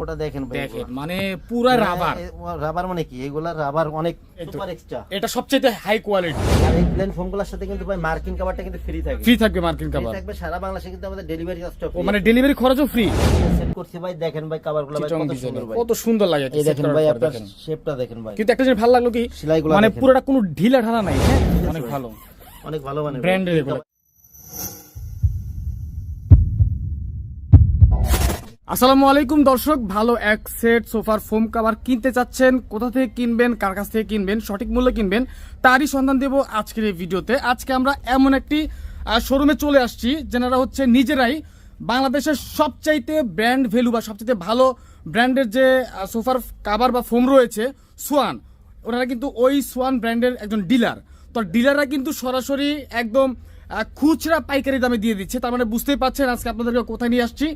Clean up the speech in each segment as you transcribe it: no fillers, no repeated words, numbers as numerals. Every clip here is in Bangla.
ওটা দেখেন ভাই, দেখেন মানে পুরা রাবার। রাবার মানে কি, এগুলা রাবার অনেক সুপার এক্সট্রা, এটা সবচেয়ে হাই কোয়ালিটি। আর এই প্লেন ফোমগুলোর সাথে কিন্তু ভাই মার্কিং কভারটা কিন্তু ফ্রি থাকবে। ফ্রি থাকবে মার্কিন ফ্রি কভার থাকবে সারা বাংলাদেশে, কিন্তু আমাদের ডেলিভারি চার্জটা ও মানে ডেলিভারি খরচও ফ্রি। সেট করছি ভাই, দেখেন ভাই কভারগুলো ভাই কত সুন্দর ভাই, কত সুন্দর লাগে। এই দেখেন ভাই, আপনার শেপটা দেখেন ভাই। কিন্তু একটা জিনিস ভালো লাগলো কি, সেলাইগুলো মানে দেখেন। পুরোটা কোনো ঢিলা ঢালা নাই, হ্যাঁ অনেক ভালো, অনেক ভালো মানে ব্র্যান্ডের এগুলো। আসসালামু আলাইকুম দর্শক, ভালো এক সেট সোফার ফোম কভার কিনতে চাচ্ছেন, কোথা থেকে কিনবেন, কার কাছ থেকে কিনবেন, সঠিক মূল্যে কিনবেন, তারই সন্ধান দেব আজকের এই ভিডিওতে। আজকে আমরা এমন একটি শোরুমে চলে আসছি যেনারা হচ্ছে নিজেরাই বাংলাদেশের সবচাইতে ব্র্যান্ড ভ্যালু বা সবচাইতে ভালো ব্র্যান্ডের যে সোফার কভার বা ফোম রয়েছে সোয়ান, ওনারা কিন্তু ওই সোয়ান ব্র্যান্ডের একজন ডিলার। তো ডিলাররা কিন্তু সরাসরি একদম খুচরা পাইকারি দামে দিয়ে দিচ্ছে। তার মানে বুঝতেই পারছেন আজকে আপনাদেরকে কোথায় নিয়ে আসছি।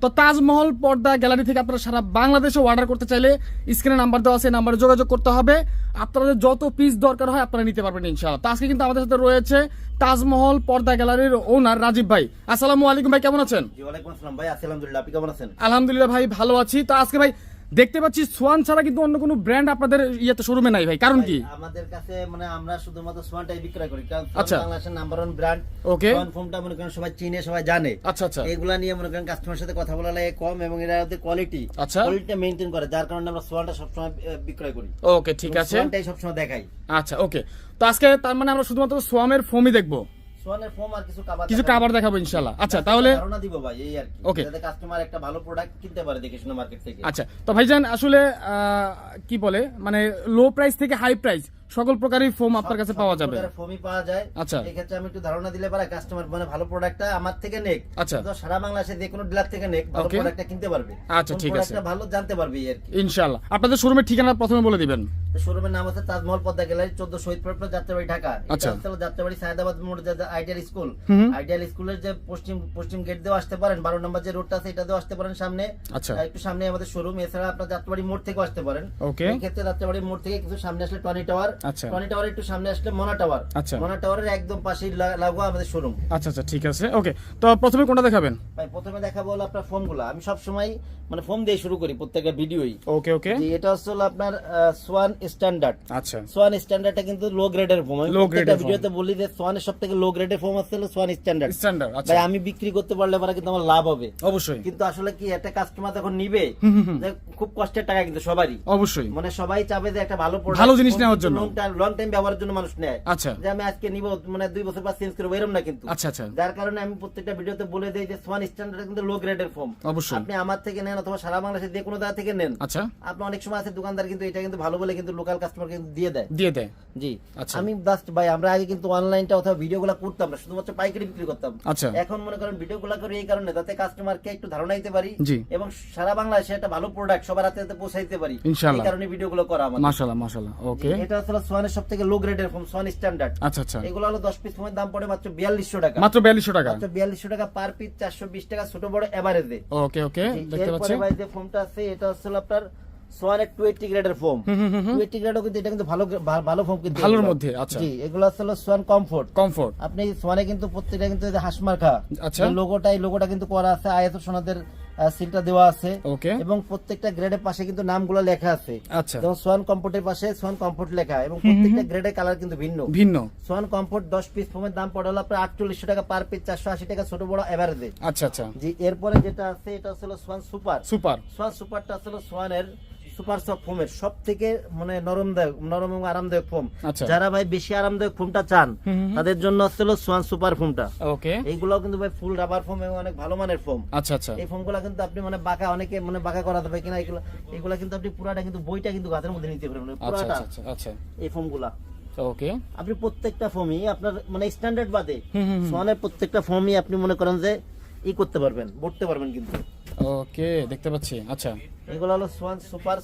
তো তাজমহল পর্দা গ্যালারি থেকে আপনারা সারা বাংলাদেশে অর্ডার করতে চাইলে স্ক্রিনে নাম্বার দেওয়া আছে, নাম্বারে যোগাযোগ করতে হবে। আপনাদের যত পিস দরকার হয় আপনারা নিতে পারবেন ইনশাআল্লাহ। তো আজকে কিন্তু আমাদের সাথে রয়েছে তাজমহল পর্দা গ্যালারির ওনার রাজীব ভাই। আসসালামু আলাইকুম ভাই, কেমন আছেন? জি ওয়ালাইকুম আসসালাম ভাই, আছি আলহামদুলিল্লাহ, আপনি কেমন আছেন? আলহামদুলিল্লাহ ভাই, ভালো আছি। তো আজকে ভাই দেখতে পাচ্ছি সোয়ান ছাড়া কিন্তু অন্য কোনো ব্র্যান্ড আপনাদের ইয়েতে শোরুমে নাই ভাই, কারণ কি? আমাদের কাছে মানে আমরা শুধুমাত্র সোয়ানটাই বিক্রয় করি, কারণ সোয়ান আচ্ছা। বাংলাদেশের নাম্বার 1 ব্র্যান্ড। ওকে। সোয়ান ফোমটা মনে করেন সবাই চিনে, সবাই জানে। আচ্ছা আচ্ছা এগুলা নিয়ে মনে করেন কাস্টমারের সাথে কথা বলা লাগে কম, এবং এর কোয়ালিটি আচ্ছা। কোয়ালিটিটা মেইনটেইন করে, যার কারণে আমরা সোয়ানটা সবসময় বিক্রয় করি। ওকে ঠিক আছে, সোয়ানটাই সবসময় দেখাই। আচ্ছা ওকে। তো আজকে তার মানে আমরা শুধুমাত্র সোয়ামের ফোমই দেখবো, সোয়ানের ফোম আর কিছু কিছু কাভার দেখাবো ইনশাআল্লাহ। আচ্ছা তাহলে ধারণা দিব ভাই, এই আর কি, ওকে। যাতে কাস্টমার একটা ভালো প্রোডাক্ট কিনতে পারে দেখে শুনে মার্কেট থেকে। আচ্ছা তো ভাইজান আসলে কি বলে মানে লো প্রাইস থেকে হাই প্রাইস সকল প্রকারই ফোম আপনার কাছে পাওয়া যাবে। ফোমই পাওয়া যায়। আচ্ছা। এই ক্ষেত্রে আমি একটু ধারণা দিলে পারে কাস্টমার মানে ভালো প্রোডাক্টটা আমার থেকে নেক, আচ্ছা। তো সারা বাংলাদেশে যে কোনো ডিলার থেকে নেক, ভালো ওকে। প্রোডাক্টটা কিনতে পারবে। আচ্ছা, ঠিক আছে। প্রোডাক্টটা ভালো জানতে পারবে এই আর কি। ইনশাআল্লাহ। আপনাদের শোরুমের ঠিকানা প্রথমে বলে দিবেন। শোরুমের নাম আছে তাজমহল পদ্মা গ্যালারি, 14 শহীদ প্লট, যাত্রাবাড়ি, ঢাকা। আচ্ছা। এটা হচ্ছে যাত্রাবাড়ি সায়েদাবাদ মোড়, যে আইডিয়াল স্কুল, হুম। আইডিয়াল স্কুলের যে পশ্চিম গেট দিয়েও আসতে পারেন, 12 নম্বর যে রোডটা আছে এটা দিয়েও আসতে পারেন সামনে। আচ্ছা। একটু সামনে আমাদের শোরুম। এছাড়া আপনার যাত্রাবাড়ি মোড় থেকেও আসতে পারেন। ওকে। এই ক্ষেত্রে যাত্রাবাড়ি মোড় থেকে কিছু সামনে আসলে টনি টাওয়ার, আচ্ছা। টনি টাওয়ার একটু সামনে আসলে মনা টাওয়ার, আচ্ছা। মনা টাওয়ারের একদম পাশেই লাগোয়া আমাদের শোরুম। আচ্ছা আচ্ছা ঠিক আছে ওকে। তো প্রথমে কোনটা দেখাবেন? ভাই প্রথমে দেখাবো হলো আপনার ফোমগুলো। আমি সব সময় মানে ফোম দিয়ে শুরু করি প্রত্যেকটা ভিডিওই। ওকে ওকে। জি, এটা হচ্ছে হলো আপনার সোয়ান স্ট্যান্ডার্ড। আচ্ছা। সোয়ান স্ট্যান্ডার্ডটা কিন্তু লো গ্রেডের ফোম। আমি Low grade প্রত্যেকটা এর foam। ভিডিওতে বলি যে সোয়ানের সবথেকে লো গ্রেডের ফোম হচ্ছে হলো সোয়ান স্ট্যান্ডার্ড। স্ট্যান্ডার্ড। আচ্ছা ভাই আমি বিক্রি করতে পারলে পরে কিন্তু আমার লাভ হবে অবশ্যই। কিন্তু আসলে কি একটা কাস্টমার যখন নিবে যে খুব কষ্টের টাকা কিন্তু সবারই, অবশ্যই মানে সবাই চাবে যে একটা ভালো product, ভালো জিনিস নেওয়ার জন্য। লং টাইম ব্যবহারের জন্য মানুষ নেয়। আচ্ছা যে আমি আজকে নিব মানে 2 বছর পর চেঞ্জ করব এরকম না কিন্তু। আচ্ছা আচ্ছা যার কারণে আমি প্রত্যেকটা ভিডিওতে বলে দেই যে সোয়ান স্ট্যান্ডার্ড কিন্তু লো গ্রেডের ফোম। অবশ্যই। আপনি আমার থেকে নেন অথবা সারা বাংলাদেশে যে কোনো জায়গা থেকে নেন, আচ্ছা আপনি অনেক সময় আছে দোকানদার কিন্তু এটা কিন্তু ভালো বলে কিন্তু লোকাল কাস্টমার কিন্তু দিয়ে দেয়। দিয়ে দেয়। জি। আচ্ছা। আমি জাস্ট ভাই আমরা আগে কিন্তু অনলাইনটা অথবা ভিডিওগুলো করতাম না, শুধুমাত্র পাইকারি বিক্রি করতাম। আচ্ছা। এখন মনে করেন ভিডিওগুলো করি এই কারণে যাতে কাস্টমারকে একটু ধারণা দিতে পারি জি। এবং সারা বাংলাদেশে একটা ভালো প্রোডাক্ট সবার হাতে হাতে পৌঁছে দিতে পারি, ইনশাআল্লাহ। এই কারণে ভিডিওগুলো করা আমাদের। মাশাআল্লাহ মাশাআল্লাহ ওকে। এটা হচ্ছে সোয়ানের সবথেকে লো গ্রেডের ফোম, সোয়ান স্ট্যান্ডার্ড। আচ্ছা আচ্ছা এগুলো হলো 10 পিস ফোমের দাম পড়ে মাত্র 4200 টাকা। মাত্র 4200 টাকা। মাত্র 4200 টাকা পার পিস, 420 টাকা ছোট বড় এভারেজে। ওকে ওকে দেখতে পাচ্ছি। এরপরে ভাই যে ফোমটা আছে এটা হচ্ছে আপনার সোয়ানের 280 গ্রেডের ফোম। 280 গ্রেডও কিন্তু এটা কিন্তু ভালো ফোম কিন্তু ভালোর এগুলো। মধ্যে। আচ্ছা। জি, এগুলো হচ্ছে সোয়ান কমফোর্ট। কমফোর্ট। আপনি সোয়ানে কিন্তু প্রত্যেকটা কিন্তু হাসমার্কা আচ্ছা। লোগোটা কিন্তু করা আছে, আইএসও সনদের সিলটা দেওয়া আছে। ওকে। এবং প্রত্যেকটা গ্রেডের পাশে কিন্তু নামগুলো লেখা আছে। আচ্ছা যেমন সোয়ান কমফোর্টের পাশে সোয়ান কমফোর্ট লেখা, এবং প্রত্যেকটা গ্রেডের কালার কিন্তু ভিন্ন ভিন্ন। সোয়ান কমফোর্ট 10 পিস ফোমের দাম পড়ে হলো আপনার 4800 টাকা পার পিস, 480 টাকা ছোট বড় এভারেজে। আচ্ছা আচ্ছা জি। এরপরে যেটা আছে এটা হচ্ছে সোয়ান সুপার। সুপার। সোয়ান সুপারটা আসলে সোয়ানের সুপার সফট ফোমের সব থেকে মানে নরম এবং আরামদায়ক ফোম। আচ্ছা। যারা ভাই বেশি আরামদায়ক ফোমটা চান তাদের জন্য আসলে সোয়ান সুপার ফোমটা। ওকে। এইগুলো কিন্তু ভাই ফুল রাবার ফোম এবং অনেক ভালো মানের ফোম। আচ্ছা আচ্ছা এই ফোমগুলো কিন্তু আপনি মানে অনেকে মানে বাঁকা করা দেবে কিনা, এগুলা কিন্তু আপনি পুরাটা কিন্তু বইটা কিন্তু গাছের মধ্যে নিতে পারবেন আচ্ছা পুরাটা। আচ্ছা আচ্ছা এই ফোমগুলা ওকে। আপনি প্রত্যেকটা ফোমই আপনার মানে স্ট্যান্ডার্ড বাদে সোয়ানের প্রত্যেকটা ফোমই আপনি মনে করেন যে করতে পারবেন, বলতে পারবেন কিন্তু। ওকে দেখতে পাচ্ছি। আচ্ছা এগুলো হলো সোয়ান সুপার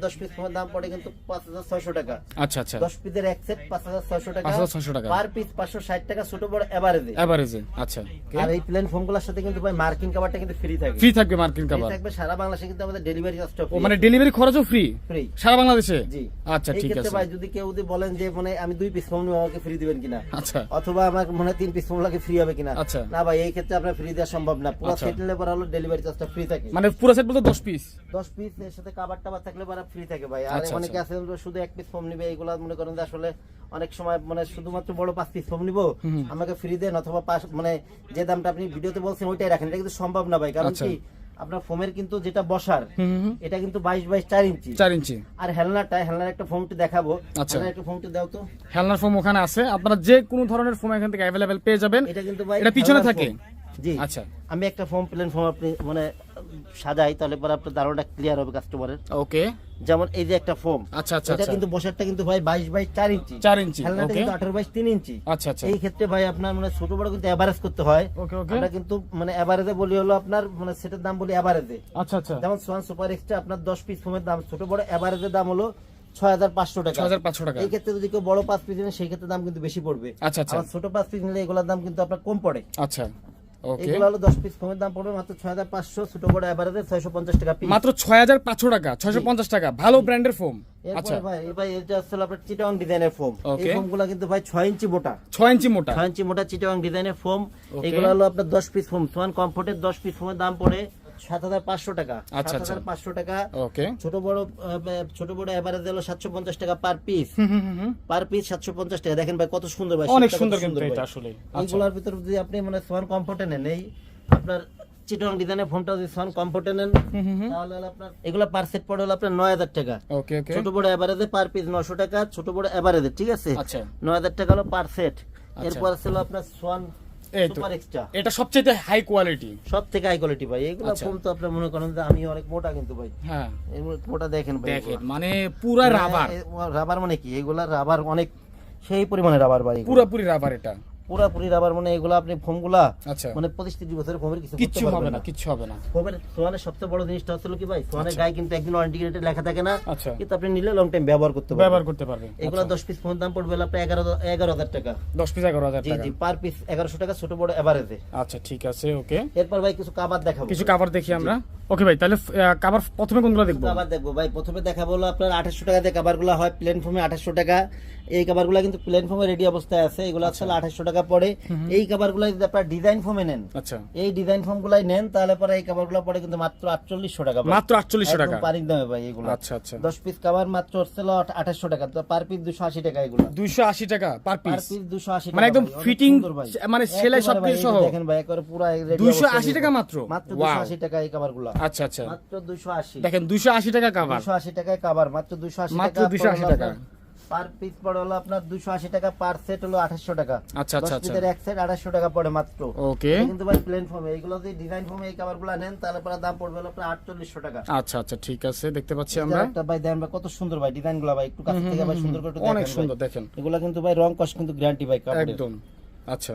10 পিস ফোমের দাম পড়ে কিন্তু 5600 টাকা। আচ্ছা আচ্ছা 10 পিসের এক সেট 5600 টাকা। 5600 টাকা পার পিস 560 টাকা ছোট বড় এভারেজে। এভারেজে। আচ্ছা আর এই প্লেন ফোমগুলোর সাথে কিন্তু ভাই মার্কিং কভারটা কিন্তু ফ্রি থাকবে। ফ্রি থাকবে মার্কিন ফ্রি কভার। থাকবে সারা বাংলাদেশে, কিন্তু আমাদের ডেলিভারি চার্জটা ও মানে ডেলিভারি খরচও ফ্রি ফ্রি সারা বাংলাদেশে। জি। আচ্ছা এই ঠিক ক্ষেত্রে আছে। ভাই যদি কেউ বলেন যে মানে আমি 2 পিস ফোম নিব আমাকে ফ্রি দিবেন কিনা, আচ্ছা অথবা আমার মনে 3 পিস ফোম লাগে ফ্রি হবে কিনা, আচ্ছা। না ভাই এই ক্ষেত্রে আপনার ফ্রি দেওয়া সম্ভব না, পুরো আচ্ছা। সেট নিলে পরে হলো ডেলিভারি চার্জটা 10টা ফ্রি থাকে। মানে পুরো সেট বলতে 10 পিস 10 পিস এর সাথে কভার টাবার থাকলে পরে ফ্রি থাকে ভাই। আর আচ্ছা, অনেকে আছে শুধু এক পিস ফোম নিবে, এগুলা মনে করেন যে আসলে অনেক সময় মানে শুধুমাত্র বড় 5 পিস ফোম নিবো, আমাকে ফ্রি দেন, অথবা মানে যে দামটা আপনি ভিডিওতে বলছেন ওইটাই রাখেন, এটা কিন্তু সম্ভব না ভাই। কারণ আচ্ছা। কি আপনার ফোমের কিন্তু যেটা বসার এটা কিন্তু 22 4 ইঞ্চি 4 ইঞ্চি। আর হেলনার একটা ফোমটি দেখাবো। আচ্ছা। হেলনার একটা ফোমটি দাও তো। হেলনার ফোম ওখানে আছে, আপনারা যে কোনো ধরনের ফোম এখান থেকে অ্যাভেলেবেল পেয়ে যাবেন। এটা কিন্তু ভাই এটা পিছনে হেলনার থাকে। ফোম। জি আচ্ছা আমি একটা ফোম প্লেন ফোম আপনি মানে সাজাই, তাহলে পরে আপনার ধারণাটা ক্লিয়ার হবে কাস্টমারের। ওকে যেমন এই যে একটা ফোম, আচ্ছা আচ্ছা এটা আচ্ছা কিন্তু বসারটা কিন্তু ভাই 22 4 ইঞ্চি 4 ইঞ্চি। হেলনাটা ওকে কিন্তু 18 3 ইঞ্চি। আচ্ছা আচ্ছা এই ক্ষেত্রে ভাই আপনার মানে ছোট বড় কিন্তু এভারেজ করতে হয়। ওকে ওকে আমরা কিন্তু মানে এভারেজে বলি হলো আপনার মানে সেটার দাম বলি এভারেজে। আচ্ছা আচ্ছা যেমন সোয়ান সুপার এক্সট্রা আপনার 10 পিস ফোমের দাম ছোট বড় এভারেজের দাম হলো 6500 টাকা। 6500 টাকা। এই ক্ষেত্রে যদি কেউ বড় 5 পিস নেয় সেই ক্ষেত্রে দাম কিন্তু বেশি পড়বে। আচ্ছা আচ্ছা আর ছোট 5 পিস নিলে এগুলোর দাম কিন্তু আপনার কম পড়ে। আচ্ছা ওকে এগুলো হলো 10 পিস ফোমের দাম পড়বে মাত্র 6500, ছোট বড় এভারেজে 650 টাকা পিস। মাত্র 6500 টাকা, 650 টাকা, ভালো ব্র্যান্ডের ফোম। আচ্ছা এরপরে ভাই এটা হচ্ছে আপনার চিটাগাং ডিজাইনের ফোম। এই ওকে। ফোমগুলো কিন্তু ভাই 6 ইঞ্চি মোটা, 6 ইঞ্চি মোটা। 6 ইঞ্চি মোটা চিটাগাং ডিজাইনের ফোম। ওকে। এগুলো হলো আপনার 10 পিস ফোম, সোয়ান কমফোর্টের 10 পিস ফোমের দাম পড়ে 7500 টাকা। আচ্ছা, আচ্ছা। 7500 টাকা। ওকে ছোট বড় এভারেজ হলো 750 টাকা পার পিস। পার পিস 750 টাকা। দেখেন ভাই কত সুন্দর ভাই, অনেক শীতটা কত সুন্দর কিন্তু ভাই। এটা আসলে। আচ্ছা এইগুলোর ভিতর যদি আপনি মানে সোয়ান কমফোর্টে নেন, এই আপনার চিটাগাং ডিজাইনের ফোনটা যদি সোয়ান কমফোর্টে নেন তাহলে হলো আপনার এগুলা পার সেট পড়ে হলো আপনার 9000 টাকা। ওকে ওকে ছোট বড় এভারেজে পার পিস 900 টাকা, ছোট বড় এভারেজে, ঠিক আছে? আচ্ছা 9000 টাকা হলো পার সেট। এরপর ছিল আপনার সোয়ান এই তো সুপার এক্সট্রা, এটা সবচেয়ে হাই কোয়ালিটি। সব থেকে হাই কোয়ালিটি ভাই। এগুলো আচ্ছা। ফোন তো আপনি মনে করেন যে আমি অনেক মোটা কিন্তু ভাই, হ্যাঁ এগুলো মোটা দেখেন ভাই। দেখেন মানে পুরা রাবার, রাবার মানে কি এগুলা রাবার অনেক সেই পরিমাণে রাবার ভাই, পুরোপুরি রাবার এটা। পুরাপুরি রাবার মানে এগুলা আপনি ফোমগুলা আচ্ছা মানে 25-30 বছরের ফোমের কিছু কিচ্ছু করতে হবে পারবেন না, না। কিচ্ছু হবে না। ফোমের সোয়ানের সবচেয়ে বড় জিনিসটা হচ্ছে কি ভাই, সোয়ানের গায়ে কিন্তু একদিন ওয়ারেন্টি গ্যারান্টি লেখা থাকে না, আচ্ছা কিন্তু আপনি নিলে লং টাইম ব্যবহার করতে পারবেন। ব্যবহার করতে পারবে। এগুলা 10 পিস ফোনের দাম পড়বে হলো আপনার 11000 টাকা। 10 পিস 11000 জি টাকা। জি পার পিস 1100 টাকা, ছোট বড় এভারেজে। আচ্ছা ঠিক আছে ওকে। এরপর ভাই কিছু কাভার দেখাবো, কিছু কভার দেখি আমরা। ওকে ভাই তাহলে কভার প্রথমে কোনগুলো দেখবো? কাভার দেখবো ভাই। প্রথমে দেখাবো হলো আপনার 2800 টাকা দিয়ে কাভারগুলো হয়, প্লেন ফোমে 2800 টাকা। এই কাভারগুলো কিন্তু প্লেন ফোমে রেডি অবস্থায় আছে, এগুলো আসলে 2800 টাকা পড়ে। এই কাভারগুলো যদি আপনার ডিজাইন ফোমে নেন, আচ্ছা এই ডিজাইন ফোমগুলাই নেন, তাহলে পরে এই কাভারগুলো পড়ে কিন্তু মাত্র 4800 টাকা ভাই। মাত্র 4800 টাকা। একদম পানির দামে ভাই এগুলো। আচ্ছা আচ্ছা 10 পিস কাভার মাত্র হচ্ছিল 2800 টাকা, তো পার পিস 280 টাকা এগুলো। 280 টাকা পার পার পিস, পিস 280 টাকা মানে একদম ভাই, অনেক ফিটিং সুন্দর ভাই। মানে সেলাই একেবারে সবকিছু ভাই, সহ। এই যে দেখেন ভাই একবারে পুরো ready 280 অবস্থায় টাকা মাত্র? মাত্র Wow। 280 টাকা এই কাভারগুলো। আচ্ছা আচ্ছা মাত্র 280। দেখেন 280 টাকা কভার, 280 টাকায় কাভার, মাত্র 280 মাত্র টাকা। 280 টাকা। পার পিস পড়ে হলো আপনার 280 টাকা, পার সেট হলো 2800 টাকা। আচ্ছা, আচ্ছা, 10 আচ্ছা। পিসের এক সেট 2800 টাকা পড়ে মাত্র। ওকে এটা কিন্তু ভাই প্লেন ফর্মে, এইগুলো যদি ডিজাইন ফর্মে এই কভারগুলো নেন তাহলে পরে দাম পড়বে হলো আপনার 4800 টাকা। আচ্ছা আচ্ছা ঠিক আছে দেখতে পাচ্ছি এটা আমরা। একটা ভাই দেন ভাই কত সুন্দর ভাই ডিজাইনগুলো ভাই, একটু কাছ থেকে ভাই সুন্দর করে একটু অনেক দেখেন সুন্দর ভাই। দেখেন এগুলো কিন্তু ভাই রং কস কিন্তু গ্যারান্টি ভাই কাপড়ের। একদম। আচ্ছা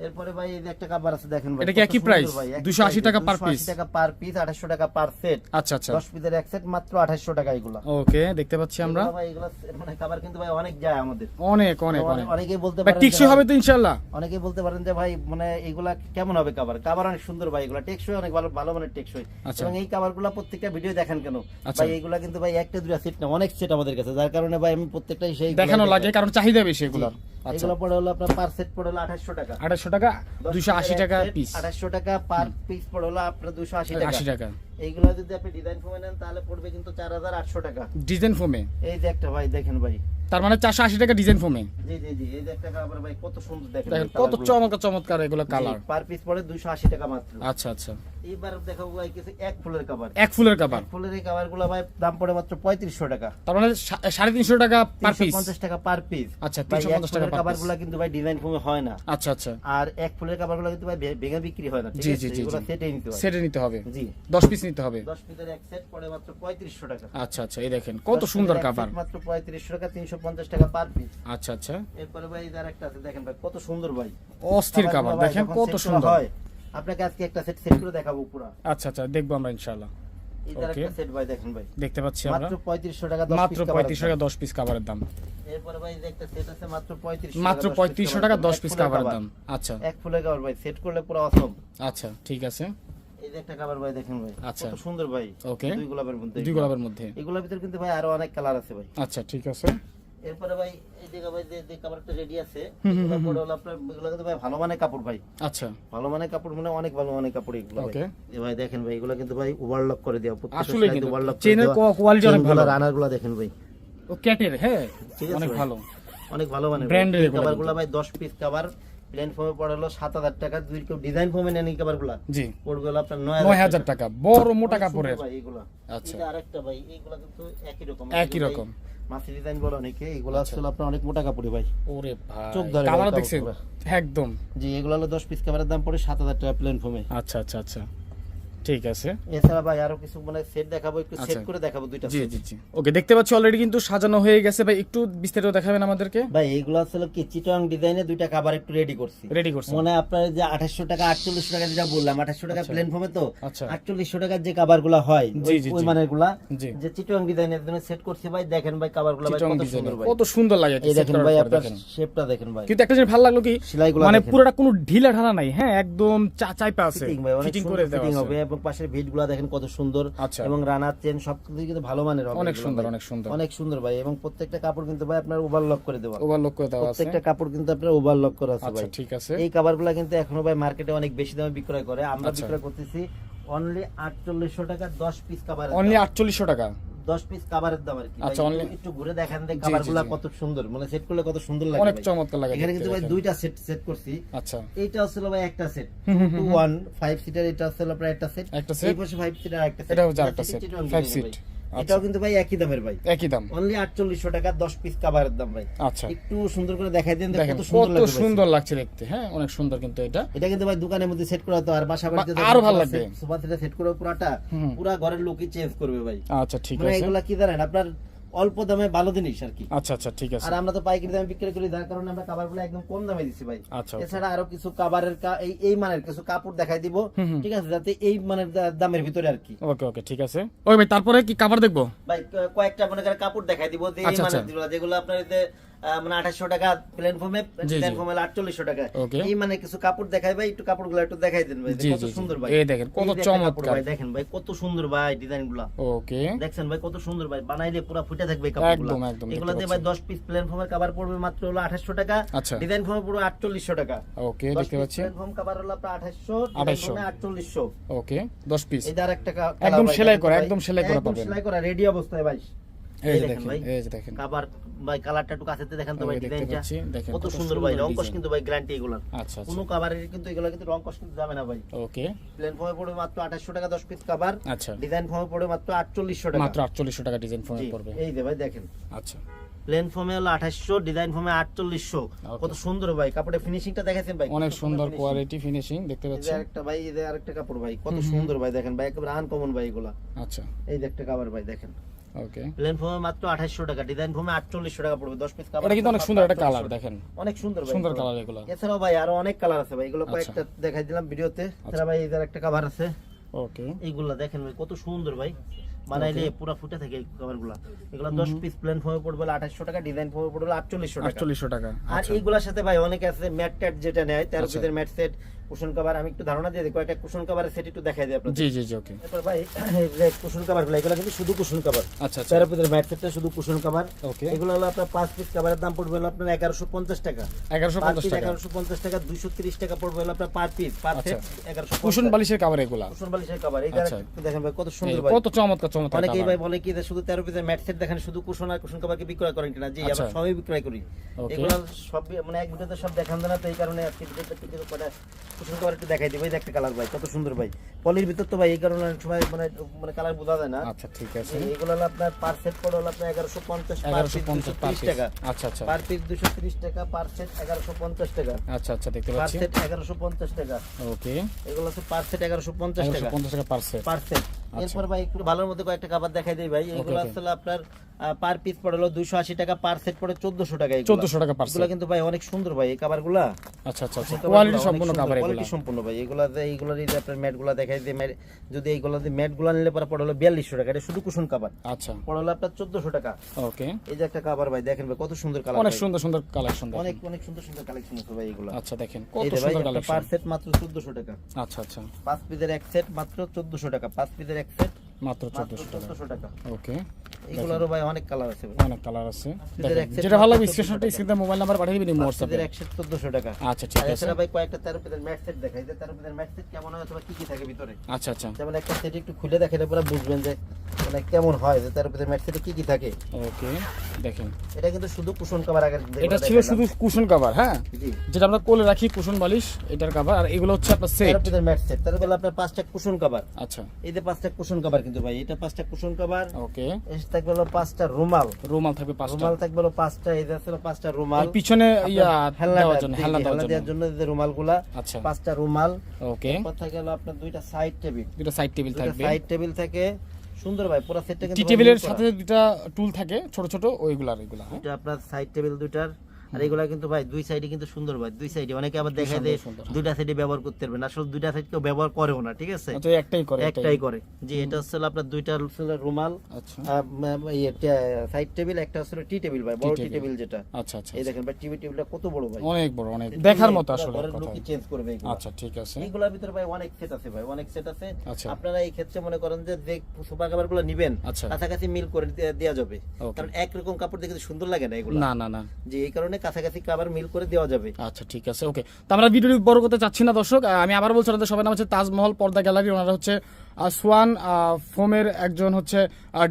এরপরে ভাই এই যে একটা কাভার আছে দেখেন ভাই, এটা কি কত একই সুন্দর প্রাইস? ভাই, একই 280 price, টাকা per 280 piece? টাকা পার পিস, 2800 টাকা পার সেট। আচ্ছা আচ্ছা 10 পিসের এক সেট মাত্র 2800 টাকা এগুলো। ওকে দেখতে পাচ্ছি আমরা। এগুলো ভাই এগুলো মানে কাভার কিন্তু ভাই অনেক যায় আমাদের। অনেক অনেক অনেক অনেকেই বলতে ভাই পারেন টিকসই হবে তো ইনশাআল্লাহ? অনেকেই বলতে পারেন যে ভাই মানে এইগুলা কেমন হবে কাভার। কাভার অনেক সুন্দর ভাই, এগুলা টেকসই অনেক ভালো, ভালো মানের টেকসই। আচ্ছা। এবং এই কাভারগুলো প্রত্যেকটা ভিডিও দেখেন কেন আচ্ছা। ভাই, এইগুলা কিন্তু ভাই একটা দুটা সেট না, অনেক সেট আমাদের কাছে, যার কারণে ভাই আমি প্রত্যেকটাই সেই দেখানো লাগে কারণ চাহিদা বেশি এগুলো। আচ্ছা এগুলো পড়ে হলো আপনার পার সেট পড়ে হলো 2800 টাকা। 2800 টাকা, 280 টাকা পিস, 2800 টাকা পার পিস পড়ে হলো আপনার 280 টাকা। 80 টাকা। এইগুলো যদি আপনি ডিজাইন ফোমে নেন তাহলে পড়বে কিন্তু 4800 টাকা। ডিজাইন ফোমে এই যে একটা ভাই দেখেন ভাই, তার মানে 480 টাকা ডিজাইন ফোমে। জি জি জি, এই যে একটা কাভার ভাই কত সুন্দর দেখেন দেখেন ভাই, কত কালারগুলো। চমৎকার চমৎকার এগুলো কালার। পার পিস পড়ে 280 টাকা মাত্র। আচ্ছা আচ্ছা এইবার দেখাবো ভাই কিছু এক ফুলের কভার। এক ফুলের কভার, এক ফুলের এই কভারগুলো ভাই দাম পড়ে মাত্র 3500 টাকা। তার মানে 350 টাকা পার পিস। 350 টাকা পার পিস। আচ্ছা ভাই এক 350 টাকা ফুলের পার পিস। কভারগুলো কিন্তু ভাই ডিজাইন ফর্মে হয় না। আচ্ছা আচ্ছা আর এক ফুলের কভারগুলো কিন্তু ভাই ভেঙে বিক্রি হয় না, ঠিক জি, আছে? জি, জি, এগুলো জি। সেটে নিতে হয়। সেটে নিতে হবে, জি 10 পিস নিতে হবে। 10 পিসের এক সেট পড়ে মাত্র 3500 টাকা। আচ্ছা আচ্ছা এই দেখেন কত সুন্দর 10 পিসের এক কভার। সেট মাত্র 3500 টাকা, 350 টাকা পার পিস। আচ্ছা আচ্ছা এরপরে ভাই যার একটা আছে দেখেন ভাই কত সুন্দর ভাই, অস্থির কভার কভারগুলো ভাই দেখেন যখন কত set করা সুন্দর। হয়, আপনাকে আজকে একটা সেট সেট করে দেখাবো পুরো। আচ্ছা আচ্ছা দেখবো আমরা ইনশাআল্লাহ। এই যার Okay. একটা সেট ভাই দেখেন ভাই, দেখতে পাচ্ছি আমরা মাত্র 3500 টাকা 10 মাত্র পিস 3500 টাকা 10 পিস কভারের দাম। এরপরে ভাই যে একটা সেট আছে মাত্র 3500 মাত্র 3500 টাকা 10 পিস কভারের দাম। আচ্ছা এক ফুলের কভার ভাই, সেট করলে পুরো অসম। আচ্ছা ঠিক আছে এই যে একটা কভার ভাই দেখেন ভাই, আচ্ছা। কত সুন্দর ভাই। ওকে দুই গোলাপের মধ্যে, দুই গোলাপের মধ্যে। এগুলোর ভিতর কিন্তু ভাই আরো অনেক কালার আছে ভাই। আচ্ছা ঠিক আছে এরপরে ভাই এই যে ভাই যে কাপড়টা রেডি আছে এগুলো পরে হলো আপনার এগুলো কিন্তু ভাই ভালো মানের কাপড় ভাই। আচ্ছা, ভালো মানের কাপড় মানে অনেক ভালো মানের কাপড় এগুলো ভাই। ওকে। এই ভাই দেখেন ভাই এগুলো কিন্তু ভাই ওভারলক করে দেওয়া, আসলে কিন্তু চেনের কোয়ালিটি অনেক ভালো, রানারগুলো দেখেন ভাই ও ক্যাটের, হ্যাঁ ঠিক আছে অনেক ভাই। ভালো অনেক ভালো মানের ব্র্যান্ডের এগুলো কভারগুলো ভাই 10 পিস কভার প্লেন ফর্মে পড়ে হলো 7000 টাকা, দুই কেউ ডিজাইন ফর্মে নেন এই কভারগুলো জি পড়বে হলো আপনার 9000 টাকা, বড় মোটা কাপড়ের। ভাই এগুলো। আচ্ছা, এটা আরেকটা ভাই এগুলো কিন্তু একই রকম মাসি ডিজাইন বলে অনেকে, এগুলো আসলে আপনার অনেক মোটা কাপড়ই ভাই। ওরে ভাই চোখ ধরে কালার ভাই দেখছেন কাপড়গুলো। একদম। জি এগুলো হলো 10 পিস কভারের দাম পড়ে 7000 টাকা প্লেন ফর্মে। আচ্ছা আচ্ছা আচ্ছা, ঠিক আছে। এছাড়া ভাই আরো কিছু মানে সেট দেখাবো, একটু সেট আচ্ছা। করে দেখাবো দুইটা জি set। জি জি, ওকে, দেখতে পাচ্ছি অলরেডি কিন্তু সাজানো হয়ে গেছে ভাই, একটু বিস্তারিত দেখাবেন আমাদেরকে। ভাই এইগুলো আসলে কি চিটং ডিজাইনে দুইটা কভার একটু রেডি করছি। রেডি করছেন, মানে আপনার যে 2800 টাকা 4800 টাকা যেটা বললাম, 2800 টাকা প্লেন ফর্মে তো আচ্ছা 4800 টাকার যে কভারগুলো হয় জি, জি, ওই জি। মানের গুলা জি যে চিটং ডিজাইনের জন্য সেট করছি ভাই। দেখেন ভাই কভারগুলো ভাই চিটং কত ডিজাইন সুন্দর ভাই। কত সুন্দর লাগে এই set দেখেন করার ভাই পর আপনার দেখেন। শেপটা দেখেন ভাই, কিন্তু একটা জিনিস ভালো লাগলো কি সেলাইগুলো মানে দেখেন। পুরোটা কোনো ঢিলা ঢালা নাই, হ্যাঁ একদম চাইপা আছে, ফিটিং ভাই অনেক ফিটিং সুন্দর করে দেওয়া ফিটিং আছে। হবে এবং পাশের ভিটগুলো দেখেন কত সুন্দর আচ্ছা। এবং রানার চেন সবকিছু কিন্তু ভালো মানের হবে। অনেক এগুলো সুন্দর ভাই। অনেক সুন্দর, অনেক সুন্দর ভাই এবং প্রত্যেকটা কাপড় কিন্তু ভাই আপনার ওভারলক করে দেওয়া। ওভারলক করে দেওয়া আছে। প্রত্যেকটা কাপড় কিন্তু আপনার ওভারলক করা আছে আচ্ছা ভাই। ঠিক আছে, এই কভারগুলো কিন্তু এখনো ভাই মার্কেটে অনেক বেশি দামে বিক্রয় করে, আমরা আচ্ছা। বিক্রয় করতেছি অনলি 4800 টাকা 10 পিস কভার। অনলি 4800 টাকা 10 পিস কভারের দাম আর কি। আচ্ছা, ভাই, only- একটু ঘুরে দেখেন দেখ জি, জি, কভারগুলো জি। কত সুন্দর, মানে সেট করলে কত সুন্দর লাগে অনেক ভাই। চমৎকার লাগে এখানে দেখতে, কিন্তু ভাই দেখেন। দুইটা সেট করছি। আচ্ছা এইটা আসলে ভাই একটা সেট হুম, হুম, হুম, 1 5 সিটার, এটা আসলে আপনার একটা সেট, একটা set। এই পাশে 5 সিটার আরেকটা সেট, এটা হচ্ছে আরেকটা set, 5 seat। এটাও কিন্তু ভাই একই দামের ভাই, একই দাম। অনলি 4800 টাকা 10 পিস কভারের দাম ভাই। আচ্ছা একটু সুন্দর করে দেখাই দেন, দেখেন কত সুন্দর কত লাগে ভাই। সুন্দর লাগছে দেখতে, হ্যাঁ অনেক সুন্দর কিন্তু এটা। এটা কিন্তু ভাই দোকানের মধ্যে সেট করা তো আর বাসা বাড়িতে আরো ভালো লাগবে। সোফা সেটে সেট করে পুরাটা হুম। পুরা ঘরের লুকই চেঞ্জ করবে ভাই। আচ্ছা ঠিক মানে আছে, এগুলা কি জানেন আপনার অল্প দামে ভালো জিনিস আর কি। আচ্ছা আচ্ছা ঠিক আছে, আর আমরা তো পাইকারি দামে বিক্রি করি, যার কারণে আমরা কাভারগুলো একদম কম দামে দিচ্ছি ভাই। আচ্ছা এছাড়া আরো কিছু কাভারের এই মানের কিছু কাপড় দেখাই দিব, হুম, হুম। ঠিক আছে, যাতে এই মানের দামের ভিতরে আর কি। ওকে ওকে ঠিক আছে। ওই ভাই তারপরে কি কভার দেখবো? ভাই কয়েকটা মনে করেন কাপড় দেখাই দিব যে এই আচ্ছা, মানের আচ্ছা। যেগুলো আপনার এতে মানে 2800 টাকা প্লেন ফর্মে, জি, ডিজাইন জি। ফর্মে 4800 টাকা। Okay. এই মানে কিছু কাপড় দেখাই ভাই, একটু কাপড়গুলো একটু দেখাই দেন ভাই, জি, কত জি, জি। সুন্দর ভাই। এই দেখেন কত এই যে একটা কাপড় চমৎকার। ভাই, দেখেন ভাই কত সুন্দর ভাই ডিজাইনগুলো। ওকে দেখছেন ভাই কত সুন্দর ভাই, বানাইলে পুরো ফুটে থাকবে এই কাপড়গুলো। একদম, একদম, দেখতে এগুলোতে ভাই 10 পিস প্লেন ফর্মের কভার পড়বে মাত্র হলো 2800 টাকা, আচ্ছা। ডিজাইন ফর্মে পুরো 4800 টাকা। ওকে 10 দেখতে পিস পাচ্ছি, প্লেন ফর্ম কভার হলো আপনার 2800, 2800 ডিজাইন ফর্মে 4800। ওকে 10 পিস এই যে আরেকটা একদম ভাই, সেলাই দেখেন করা, ভাই, একদম সেলাই করা একদম পাবেন। সেলাই করা রেডি অবস্থায় ভাই। এই এই যে দেখেন দেখেন, ভাই, এই যে দেখেন, কাভার ভাই কালারটা একটু কাছে দেখেন তো ভাই, ওই দেখতে ডিজাইনটা পাচ্ছি, দেখেন কত সুন্দর ভাই, রং কস কিন্তু ভাই গ্যারান্টি এগুলো। আচ্ছা আচ্ছা কোনো কাভারের কিন্তু এগুলো কিন্তু রং কস কিন্তু যাবে না ভাই। ওকে প্লেন ফর্মে পড়বে মাত্র 2800 টাকা 10 পিস কভার, আচ্ছা ডিজাইন ফর্মে পড়বে মাত্র 4800 টাকা। মাত্র 4800 টাকা ডিজাইন ফর্মে জি, পড়বে। এই যে ভাই দেখেন আচ্ছা প্লেন ফর্মে হলো 2800, ডিজাইন ফর্মে 4800। Okay. কত সুন্দর ভাই, কাপড়ের ফিনিশিংটা দেখাচ্ছেন ভাই, অনেক কত সুন্দর finishing। কোয়ালিটি ফিনিশিং দেখতে এই যে পাচ্ছি। আরেকটা ভাই, এই যে আরেকটা কাপড় ভাই, কত সুন্দর ভাই, দেখেন ভাই একেবারে আনকমন ভাই এগুলা। আচ্ছা এই যে একটা কাভার ভাই দেখেন, ওকে, প্লেন ফর্মে মাত্র 2800 টাকা, ডিজাইন ফর্মে 4800 টাকা পড়বে 10 পিস কাভার। এটা কিন্তু অনেক সুন্দর একটা কালার, দেখেন অনেক সুন্দর ভাই, সুন্দর এগুলো। কালার এগুলো। এছাড়াও ভাই আরো অনেক কালার আছে ভাই, এগুলো আচ্ছা। কয়েকটা দেখাই দিলাম ভিডিওতে। এছাড়া ভাই এই যে একটা কাভার আছে, ওকে এইগুলা দেখেন ভাই কত সুন্দর ভাই, বানাইলে পুরো ফুটে থাকে এই কভারগুলা। এগুলা 10 পিস প্লেন ফর্মে পড়বে 2800 টাকা, ডিজাইন ফর্মে পড়বে 4800 টাকা। 4800 টাকা। আর এইগুলার সাথে ভাই অনেকে আছে ম্যাট ট্যাট যেটা নেয় 13 আচ্ছা। পিসের ম্যাট সেট, কুশন কভার। আমি একটু ধারণা দিয়ে দিই, কয়েকটা কুশন কভারের সেট একটু দেখাই দিই আপনাদের। জি জি জি ওকে এরপর ভাই এই যে কুশন কভার গুলো, এগুলো কিন্তু শুধু কুশন কভার, আচ্ছা আচ্ছা 13 পিসের ম্যাট সেটটা শুধু কুশন কভার। ওকে এগুলো হলো আপনার 5 পিস কভারের দাম পড়বে হলো আপনার 1150 টাকা। 1150 টাকা। 1150 টাকা 230 টাকা পড়বে হলো আপনার পার পিস, পার আচ্ছা। সেট 1150। কুশন বালিশের কভার এগুলা। কুশন বালিশের কভার, এই যে আচ্ছা। একটু দেখেন ভাই কত এই সুন্দর যে ভাই। কত চমৎকার চমৎকার অনেকেই কালার। ভাই বলে কি যে শুধু 13 পিসের ম্যাট সেট দেখেন, শুধু কুশন আর কুশন কভার কি বিক্রয় করেন কিনা? জি, আচ্ছা। আমরা সবই বিক্রয় করি। Okay. এগুলো সব মানে এক ভিডিওতে সব দেখান না, তো এই কারণে আজকে ভিডিওতে কিছু কটা কুশন কভার একটু দেখাই দিই ভাই। দেখতে কালার ভাই কত সুন্দর ভাই, পলির ভিতর তো ভাই এই কারণে অনেক সময় মানে কালার বোঝা যায় না। আচ্ছা ঠিক আছে, এগুলো হলো আপনার পার সেট পড়ে হলো আপনার 1150, পার পিস 1150 পার 230 পিস। টাকা, আচ্ছা আচ্ছা পার পিস 230 টাকা, পার সেট 1150 টাকা, আচ্ছা আচ্ছা দেখতে পার পাচ্ছি। সেট 1150 টাকা। ওকে এগুলো হচ্ছে পার সেট 1150 টাকা, 1150 টাকা পার সেট। পার সেট। এরপর ভাই একটু ভালোর মধ্যে কয়েকটা কাভার দেখাই দেই ভাই। এগুলো okay. আসলে আপনার পার পিস পড়ে হলো 280 টাকা, পার সেট পড়ে 1400 টাকা। 1400 টাকা পার এগুলো সেট। কিন্তু ভাই অনেক সুন্দর ভাই এই কাভারগুলা। আচ্ছা আচ্ছা আচ্ছা কোয়ালিটি সম্পূর্ণ কভার এগুলা। কোয়ালিটি সম্পূর্ণ ভাই এগুলা। এইগুলোর এই যে আপনার ম্যাটগুলা দেখাই দিই, যদি এইগুলো ম্যাটগুলা নিলে পরে পড়ে হলো 4200 টাকা। এটা শুধু কুশন কাভার, আচ্ছা পড়ে হলো আপনার 1400 টাকা। ওকে এই যে একটা কাভার ভাই দেখেন ভাই কত সুন্দর কালার, অনেক সুন্দর সুন্দর কালেকশন দেখেন। অনেক অনেক সুন্দর সুন্দর কালেকশন আছে ভাই এগুলো। আচ্ছা দেখেন এই কত যে ভাই সুন্দর একটা কালেকশন। পার সেট মাত্র 1400 টাকা। আচ্ছা আচ্ছা 5 পিসের এক সেট মাত্র 1400 টাকা, 5 পিসের এক সেট মাত্র মাত্র 1400 টাকা। 1400 টাকা। ওকে এগুলোরও ভাই অনেক কালার আছে ভাই। অনেক কালার আছে। এদের দেখেন, এক set যেটা ভালো লাগবে 1400 স্ক্রিনশটে টাকা। স্ক্রিনে মোবাইল নাম্বার পাঠিয়ে দিবেন হোয়াটসঅ্যাপে। এদের 1400 টাকা। আচ্ছা ঠিক আর আছে। এছাড়া ভাই কয়েকটা 13 পিসের ম্যাট সেট দেখাই যে 13 পিসের ম্যাট সেট কেমন হয় অথবা কি কি থাকে ভিতরে। আচ্ছা আচ্ছা যেমন একটা সেট একটু খুলে দেখেন পরে বুঝবেন যে মানে কেমন হয় যে 13 পিসের ম্যাট সেটে কি কি থাকে। ওকে দেখেন, এটা কিন্তু শুধু কুশন কভার আগে এটা ছিল শুধু কুশন কভার, হ্যাঁ, জি যেটা আমরা কোলে রাখি কুশন বালিশ এটার কভার। আর এগুলো হচ্ছে আপনার সেট। 13 পিসের ম্যাট সেট তার বেলা আপনার 5টা কুশন কভার। আচ্ছা এই যে 5টা কুশন কভার কিন্তু ভাই এটা 5টা কুশন কভার। ওকে, এর থাকবে হলো 5টা রুমাল। রুমাল থাকবে 5টা, রুমাল থাকবে হলো 5টা। এই যে আছে 5টা রুমাল পিছনে ইয়া হেলনা দেওয়ার জন্য, হেলনা দেওয়ার দেওয়ার জন্য। জন্য এই যে রুমালগুলা আচ্ছা 5টা রুমাল। ওকে, তারপর থাকে হলো আপনার দুইটা সাইড টেবিল। দুটো সাইড টেবিল থাকবে। সাইড টেবিল থাকে সুন্দর ভাই পুরো সেটটা কিন্তু টি টেবিলের সাথে দুটো টুল থাকে ছোট ছোট, ওইগুলা এগুলা। এটা আপনার সাইড টেবিল দুইটার। আর এগুলা কিন্তু ভাই দুই সাইডে কিন্তু সুন্দর ভাই, দুই সাইডে অনেকে আবার দেখায় যে সুন্দর। দুইটা সাইডে ব্যবহার করতে পারবেন, আসলে দুইটা সাইড কেউ ব্যবহার করেও না, ঠিক আছে আচ্ছা একটাই করে, একটাই করে। যে এটা হচ্ছে হলো আপনার দুইটা হলো রুমাল, আচ্ছা সাইড টেবিল, একটা হচ্ছে টি টেবিল ভাই, বড় টি টেবিল যেটা। আচ্ছা আচ্ছা, এই দেখেন ভাই টিভি টেবিলটা কত বড় ভাই, অনেক বড়, অনেক দেখার মতো আসলে ঘরের কথা। লুকই চেঞ্জ করবে এগুলো। আচ্ছা ঠিক আছে। এইগুলোর ভিতরে ভাই অনেক সেট আছে ভাই, অনেক সেট আছে। আচ্ছা। আপনারা এই ক্ষেত্রে মনে করেন যে সুপার কাভারগুলো নেবেন আচ্ছা। কাছাকাছি মিল করে দেওয়া যাবে, Okay. কারণ একরকম কাপড় দেখে তো সুন্দর লাগে না এগুলো। না না না, যে এই কারণে কাছাকাছি কাভার মিল করে দেওয়া যাবে। আচ্ছা ঠিক আছে ওকে। তো আমরা ভিডিওটি বড় করতে চাচ্ছি না দর্শক, আমি আবার বলছি আপনাদের সবার নাম হচ্ছে তাজমহল পর্দা গ্যালারি। ওনারা হচ্ছে সোয়ান ফোমের একজন হচ্ছে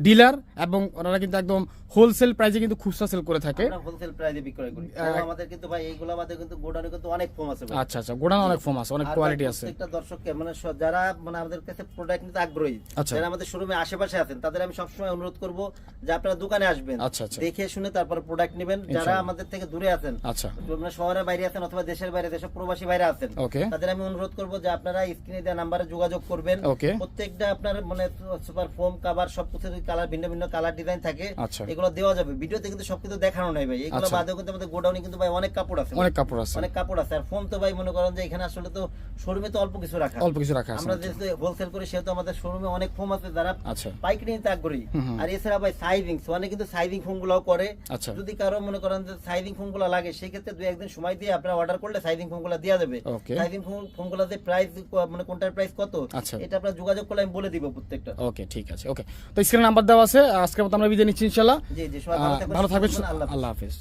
ডিলার, এবং ওনারা কিন্তু একদম হোলসেল প্রাইসে কিন্তু খুচরা সেল করে থাকে। আমরা হোলসেল প্রাইসে বিক্রয় করি। তো আমাদের কিন্তু ভাই এইগুলো আমাদের কিন্তু গোডাউনে কিন্তু অনেক ফোম আছে ভাই। আচ্ছা আচ্ছা, গোডাউন অনেক ফোম আছে, অনেক আর কোয়ালিটি ভাই আছে। প্রত্যেকটা দর্শককে মানে যারা মানে আমাদের কাছে প্রোডাক্ট নিতে আগ্রহী, আচ্ছা। যারা আমাদের শোরুমে আশেপাশে আছেন, তাদের আমি সবসময় অনুরোধ করব যে আপনারা দোকানে আসবেন, আচ্ছা আচ্ছা দেখে শুনে তারপর প্রোডাক্ট নেবেন। যারা আমাদের থেকে দূরে আছেন, আচ্ছা আপনারা শহরের বাইরে আছেন অথবা দেশের বাইরে, দেশের প্রবাসী বাইরে আছেন, ওকে তাদের আমি অনুরোধ করব যে আপনারা স্ক্রিনে দেওয়া নাম্বারে যোগাযোগ করবেন। ওকে প্রত্যেকটা আপনার মানে সুপার ফোম কভার সবকিছু কালার, ভিন্ন ভিন্ন কালার ডিজাইন থাকে, আচ্ছা এগুলো দেওয়া যাবে। ভিডিওতে কিন্তু সবকিছু দেখানো নাই ভাই, এগুলো আচ্ছা। বাদেও কিন্তু আমাদের গোডাউনে কিন্তু ভাই অনেক কাপড় আছে, অনেক কাপড় আছে, অনেক কাপড় আছে। আর ফোম তো ভাই মনে করেন যে এখানে আসলে তো শোরুমে তো অল্প কিছু রাখা, অল্প কিছু রাখা আছে। আমরা যেহেতু হোলসেল করি সেহেতু আমাদের শোরুমে অনেক ফোম আছে যারা আচ্ছা পাইকারি নিতে আগ্রহী। আর এছাড়া ভাই সাইজিং, সোয়ানে কিন্তু সাইজিং ফোম গুলাও করে। আচ্ছা যদি কারো মনে করেন যে সাইজিং ফোম গুলো লাগে, সেই ক্ষেত্রে দুই একদিন সময় দিয়ে আপনারা অর্ডার করলে সাইজিং ফোম গুলো দেওয়া যাবে। ওকে সাইজিং ফোম গুলো যে প্রাইস মানে কোনটার প্রাইস কত, আচ্ছা এটা আপনারা যোগাযোগ করলে আমি বলে দিব প্রত্যেকটা। ওকে ঠিক আছে ওকে। তো স্ক্রিনে নাম্বার দেওয়া আছে। আজকের মতো আমরা বিদায় নিচ্ছি ইনশাআল্লাহ। জি জি, সবাই ভালো থাকবেন, ভালো থাকবেন, সুস্থ থাকবেন, আল্লাহ হাফেজ। আল্লাহ হাফেজ।